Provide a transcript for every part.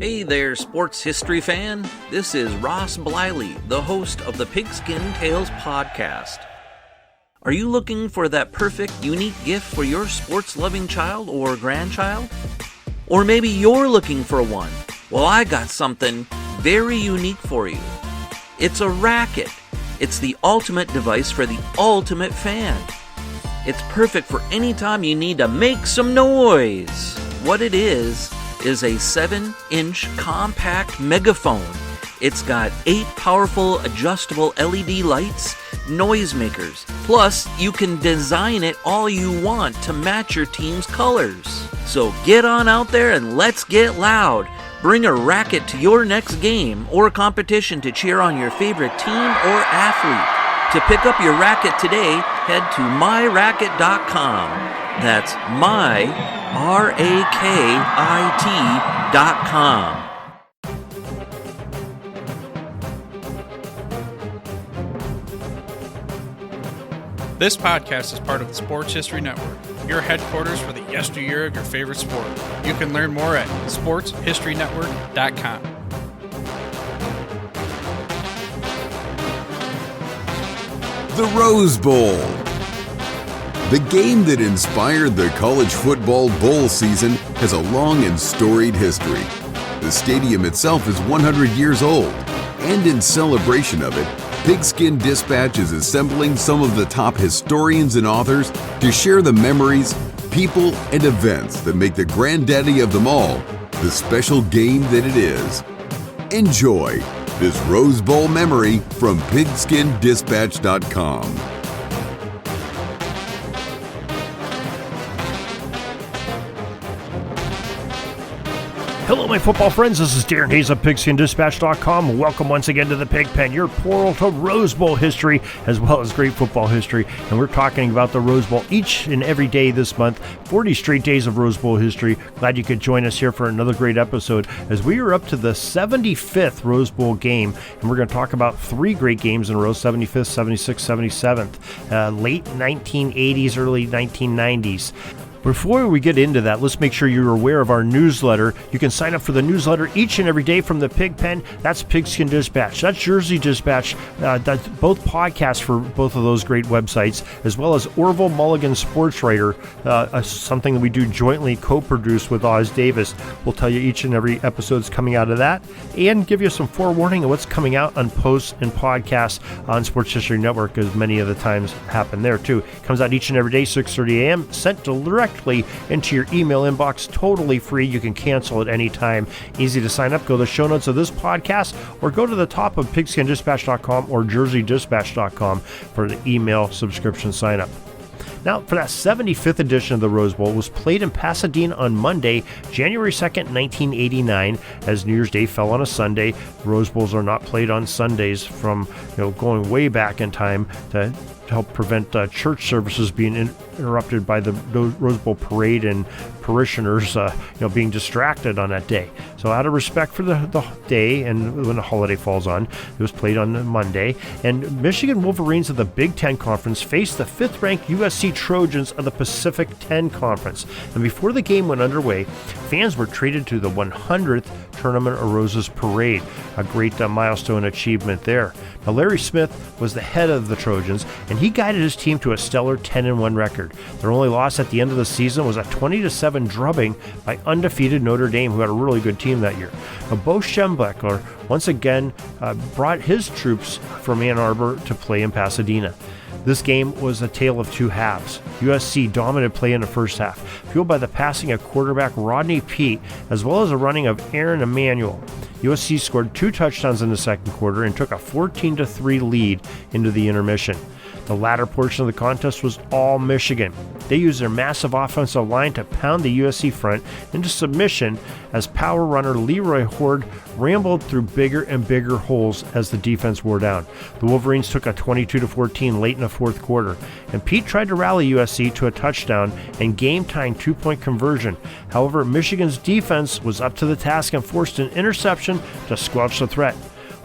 Hey there, sports history fan. This is Ross Bliley, the host of the Pigskin Tales podcast. Are you looking for that perfect, unique gift for your sports-loving child or grandchild? Or maybe you're looking for one. Well, I got something very unique for you. It's a racket. It's the ultimate device for the ultimate fan. It's perfect for any time you need to make some noise. What it is a 7-inch compact megaphone. It's got 8 powerful adjustable LED lights, noisemakers. Plus, you can design it all you want to match your team's colors. So get on out there and let's get loud. Bring a racket to your next game or competition to cheer on your favorite team or athlete. To pick up your racket today, head to myracket.com. That's myraket.com. This podcast is part of the Sports History Network, your headquarters for the yesteryear of your favorite sport. You can learn more at sportshistorynetwork.com. The Rose Bowl. The game that inspired the college football bowl season has a long and storied history. The stadium itself is 100 years old, and in celebration of it, Pigskin Dispatch is assembling some of the top historians and authors to share the memories, people, and events that make the granddaddy of them all the special game that it is. Enjoy this Rose Bowl memory from pigskindispatch.com. Hello, my football friends. This is Darren Hayes of PigskinDispatch.com. Welcome once again to the Pig Pen, your portal to Rose Bowl history, as well as great football history. And we're talking about the Rose Bowl each and every day this month, 40 straight days of Rose Bowl history. Glad you could join us here for another great episode, as we are up to the 75th Rose Bowl game. And we're going to talk about 3 great games in a row, 75th, 76th, 77th, late 1980s, early 1990s. Before we get into that, let's make sure you're aware of our newsletter. You can sign up for the newsletter each and every day from the Pig Pen. That's Pigskin Dispatch. That's Jersey Dispatch. That's both podcasts for both of those great websites, as well as Orville Mulligan Sports Writer, something that we do jointly co-produce with Oz Davis. We'll tell you each and every episode's coming out of that, and give you some forewarning of what's coming out on posts and podcasts on Sports History Network, as many of the times happen there too. Comes out each and every day, 6:30 a.m., sent directly into your email inbox, totally free. You can cancel at any time. Easy to sign up. Go to the show notes of this podcast, or go to the top of pigskindispatch.com or jerseydispatch.com for the email subscription sign up. Now, for that 75th edition of the Rose Bowl, was played in Pasadena on Monday, January 2nd, 1989, as New Year's Day fell on a Sunday. Rose Bowls are not played on Sundays from going way back in time to help prevent church services being interrupted by the Rose Bowl parade and parishioners being distracted on that day. So out of respect for the day, and when the holiday falls on, it was played on Monday. And Michigan Wolverines of the Big Ten Conference faced the 5th-ranked USC Trojans of the Pacific 10 Conference. And before the game went underway, fans were treated to the 100th Tournament of Roses parade, a great milestone achievement there. Now, Larry Smith was the head of the Trojans, and he guided his team to a stellar 10-1 record. Their only loss at the end of the season was a 20-7 drubbing by undefeated Notre Dame, who had a really good team that year. Now, Bo Schembechler once again brought his troops from Ann Arbor to play in Pasadena. This game was a tale of two halves. USC dominated play in the first half, fueled by the passing of quarterback Rodney Peete, as well as the running of Aaron Emanuel. USC scored 2 touchdowns in the second quarter and took a 14-3 lead into the intermission. The latter portion of the contest was all Michigan. They used their massive offensive line to pound the USC front into submission as power runner Leroy Horde rambled through bigger and bigger holes as the defense wore down. The Wolverines took a 22-14 late in the fourth quarter, and Peete tried to rally USC to a touchdown and game-tying 2-point conversion. However, Michigan's defense was up to the task and forced an interception to squelch the threat.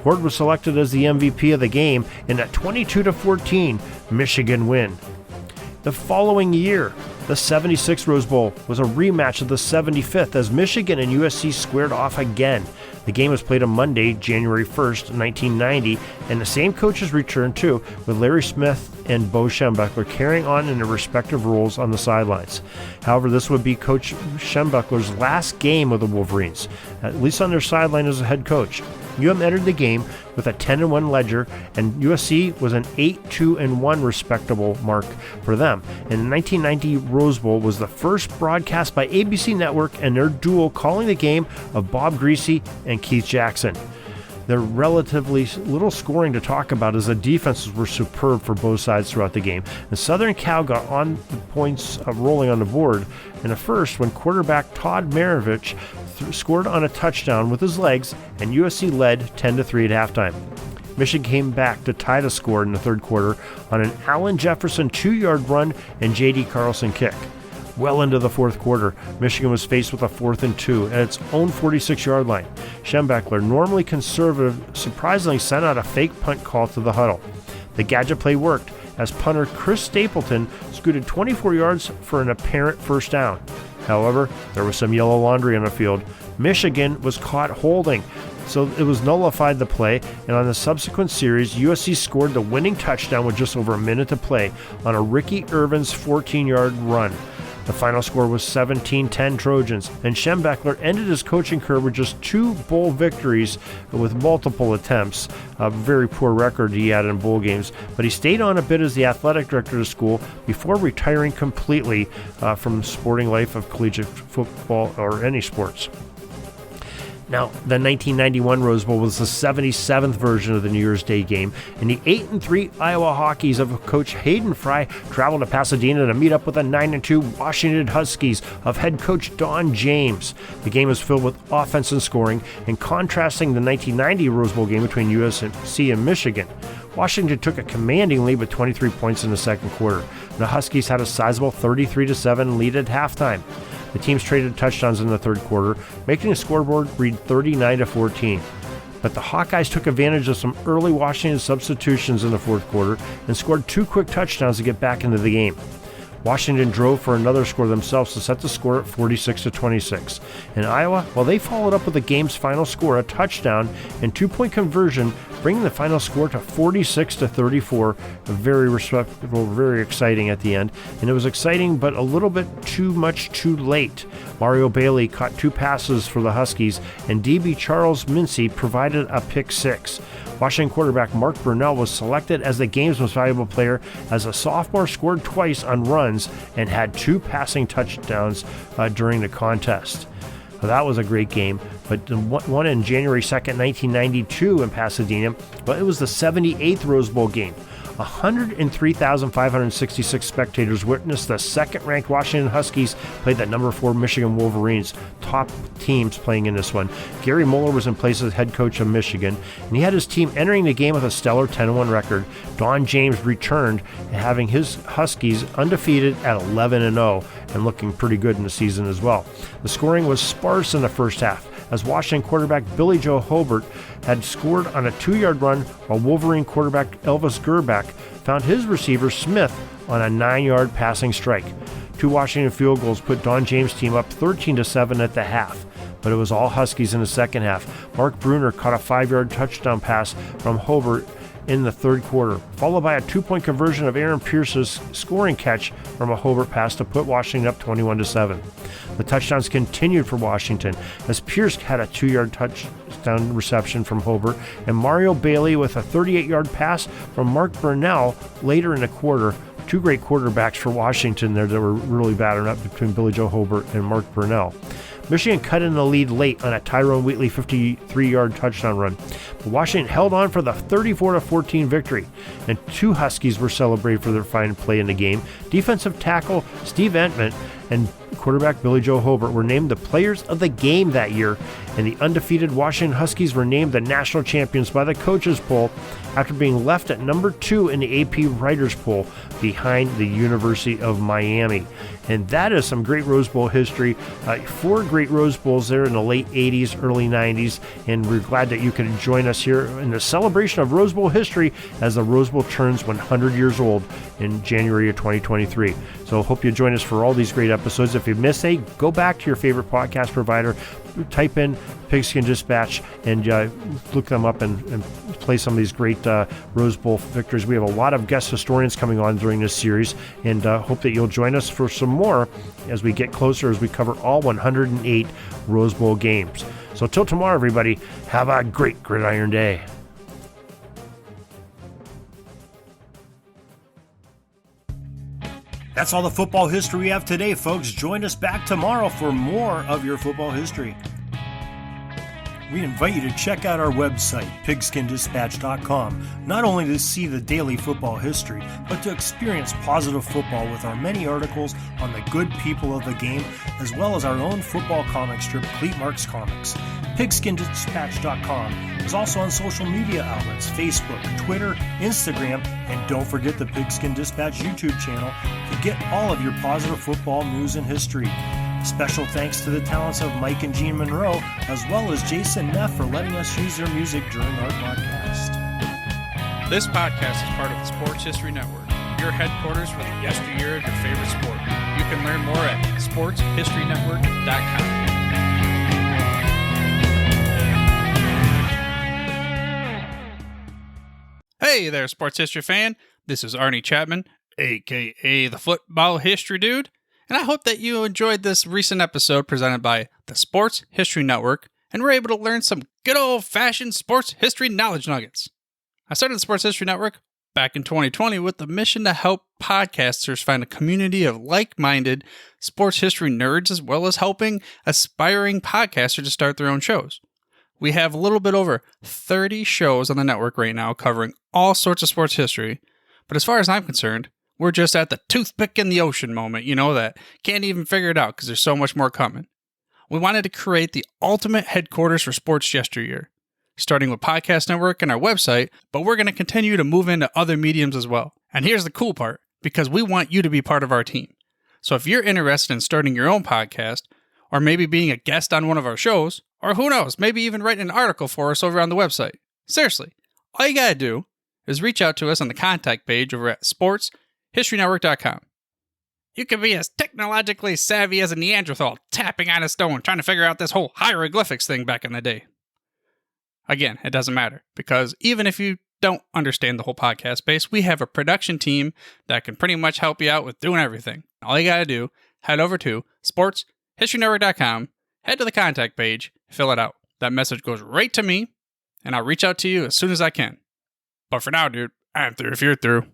Horde was selected as the MVP of the game in a 22-14 Michigan win. The following year, The 76 Rose Bowl was a rematch of the 75th as Michigan and USC squared off again. The game was played on Monday, January 1st, 1990, and the same coaches returned too, with Larry Smith and Bo Schembechler carrying on in their respective roles on the sidelines. However, this would be Coach Schembechler's last game with the Wolverines, at least on their sideline as a head coach. UM entered the game with a 10-1 ledger, and USC was an 8-2-1 respectable mark for them. And the 1990 Rose Bowl was the first broadcast by ABC Network and their duo calling the game of Bob Greasy and Keith Jackson. There relatively little scoring to talk about as the defenses were superb for both sides throughout the game. And Southern Cal got on the points rolling on the board in the first when quarterback Todd Maravich scored on a touchdown with his legs, and USC led 10-3 at halftime. Michigan came back to tie the score in the third quarter on an Allen Jefferson 2-yard run and J.D. Carlson kick. Well into the fourth quarter, Michigan was faced with a 4th and 2 at its own 46-yard line. Schembechler, normally conservative, surprisingly sent out a fake punt call to the huddle. The gadget play worked as punter Chris Stapleton scooted 24 yards for an apparent first down. However, there was some yellow laundry on the field. Michigan was caught holding, so it was nullified the play, and on the subsequent series, USC scored the winning touchdown with just over a minute to play on a Ricky Irvin's 14-yard run. The final score was 17-10 Trojans, and Schembechler ended his coaching career with just 2 bowl victories with multiple attempts. A very poor record he had in bowl games, but he stayed on a bit as the athletic director of the school before retiring completely from the sporting life of collegiate football or any sports. Now, the 1991 Rose Bowl was the 77th version of the New Year's Day game, and the 8-3 Iowa Hawkeyes of Coach Hayden Fry traveled to Pasadena to meet up with the 9-2 Washington Huskies of head coach Don James. The game was filled with offense and scoring, and contrasting the 1990 Rose Bowl game between USC and Michigan. Washington took a commanding lead with 23 points in the second quarter. The Huskies had a sizable 33-7 lead at halftime. The teams traded touchdowns in the third quarter, making the scoreboard read 39-14. But the Hawkeyes took advantage of some early Washington substitutions in the fourth quarter and scored 2 quick touchdowns to get back into the game. Washington drove for another score themselves to set the score at 46-26. And Iowa, well, they followed up with the game's final score, a touchdown and 2-point conversion, bringing the final score to 46-34. Very respectable, very exciting at the end. And it was exciting, but a little bit too much too late. Mario Bailey caught 2 passes for the Huskies, and DB Charles Mincy provided a pick 6. Washington quarterback Mark Brunell was selected as the game's most valuable player as a sophomore scored twice on runs and had 2 passing touchdowns during the contest. Well, that was a great game, but the one in January 2nd, 1992 in Pasadena, well, it was the 78th Rose Bowl game. 103,566 spectators witnessed the second-ranked Washington Huskies play the number 4 Michigan Wolverines, top teams playing in this one. Gary Moeller was in place as head coach of Michigan, and he had his team entering the game with a stellar 10-1 record. Don James returned, having his Huskies undefeated at 11-0 and looking pretty good in the season as well. The scoring was sparse in the first half, as Washington quarterback Billy Joe Hobart had scored on a 2-yard run, while Wolverine quarterback Elvis Gerback found his receiver Smith on a 9-yard passing strike. 2 Washington field goals put Don James' team up 13-7 at the half, but it was all Huskies in the second half. Mark Bruner caught a 5-yard touchdown pass from Hobart in the third quarter, followed by a 2-point conversion of Aaron Pierce's scoring catch from a Hobart pass to put Washington up 21-7. The touchdowns continued for Washington as Pierce had a 2-yard touchdown reception from Hobart, and Mario Bailey with a 38-yard pass from Mark Brunell later in the quarter. 2 great quarterbacks for Washington there that were really battering up between Billy Joe Hobart and Mark Brunell. Michigan cut in the lead late on a Tyrone Wheatley 53-yard touchdown run, but Washington held on for the 34-14 victory, and 2 Huskies were celebrated for their fine play in the game. Defensive tackle Steve Entman and quarterback Billy Joe Hobart were named the players of the game that year, and the undefeated Washington Huskies were named the national champions by the coaches poll after being left at number 2 in the AP writers poll behind the University of Miami. And that is some great Rose Bowl history. 4 great Rose Bowls there in the late 80s, early 90s, and we're glad that you can join us here in the celebration of Rose Bowl history as the Rose Bowl turns 100 years old in January of 2023. So hope you join us for all these great episodes. If you missed a, go back to your favorite podcast provider, type in Pigskin Dispatch and look them up and play some of these great Rose Bowl victories. We have a lot of guest historians coming on during this series, and hope that you'll join us for some more as we get closer, as we cover all 108 Rose Bowl games. So till tomorrow, everybody, have a great Gridiron Day. That's all the football history we have today, folks. Join us back tomorrow for more of your football history. We invite you to check out our website, pigskindispatch.com, not only to see the daily football history, but to experience positive football with our many articles on the good people of the game, as well as our own football comic strip, Cleat Marks Comics. Pigskindispatch.com is also on social media outlets, Facebook, Twitter, Instagram, and don't forget the Pigskin Dispatch YouTube channel to get all of your positive football news and history. Special thanks to the talents of Mike and Gene Monroe, as well as Jason Neff for letting us use their music during our podcast. This podcast is part of the Sports History Network, your headquarters for the yesteryear of your favorite sport. You can learn more at sportshistorynetwork.com. Hey there, sports history fan. This is Arnie Chapman, aka the Football History Dude, and I hope that you enjoyed this recent episode presented by the Sports History Network and were able to learn some good old-fashioned sports history knowledge nuggets. I started the Sports History Network back in 2020 with the mission to help podcasters find a community of like-minded sports history nerds, as well as helping aspiring podcasters to start their own shows. We have a little bit over 30 shows on the network right now covering all sorts of sports history, but as far as I'm concerned, we're just at the toothpick in the ocean moment, that can't even figure it out because there's so much more coming. We wanted to create the ultimate headquarters for sports yesteryear, starting with Podcast Network and our website, but we're going to continue to move into other mediums as well. And here's the cool part, because we want you to be part of our team. So if you're interested in starting your own podcast, or maybe being a guest on one of our shows, or who knows, maybe even writing an article for us over on the website. Seriously, all you gotta do is reach out to us on the contact page over at sportshistorynetwork.com. You can be as technologically savvy as a Neanderthal tapping on a stone trying to figure out this whole hieroglyphics thing back in the day. Again, it doesn't matter, because even if you don't understand the whole podcast space, we have a production team that can pretty much help you out with doing everything. All you gotta do, head over to sportshistorynetwork.com, head to the contact page, fill it out. That message goes right to me, and I'll reach out to you as soon as I can. But for now, dude, I'm through if you're through.